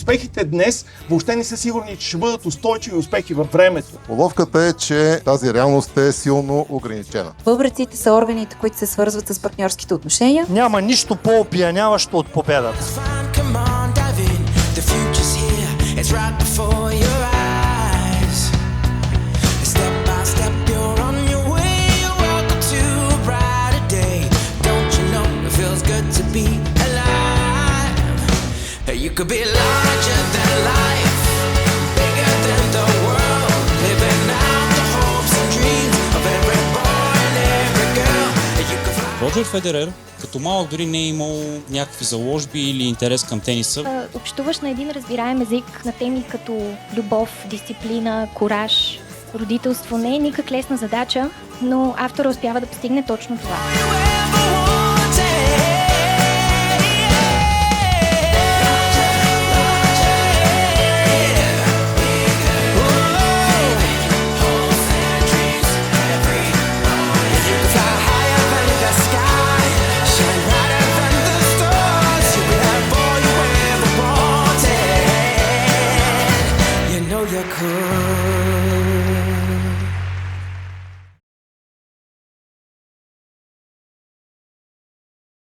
успехите днес въобще не са сигурни, че ще бъдат устойчиви успехи във времето. Уловката е, че тази реалност е силно ограничена. Бъбреците са органите, които се свързват с партньорските отношения. Няма нищо по-опияняващо от победата. You could be larger than life, bigger than the world, living out the hopes and dreams of every boy and every girl. You could fly. Роджер Федерер като малък дори не е имал някакви заложби или интерес към тениса. Общуваш на един разбираем език на теми като любов, дисциплина, кураж, родителство. Не е никак лесна задача, но автора успява да постигне точно това. You could.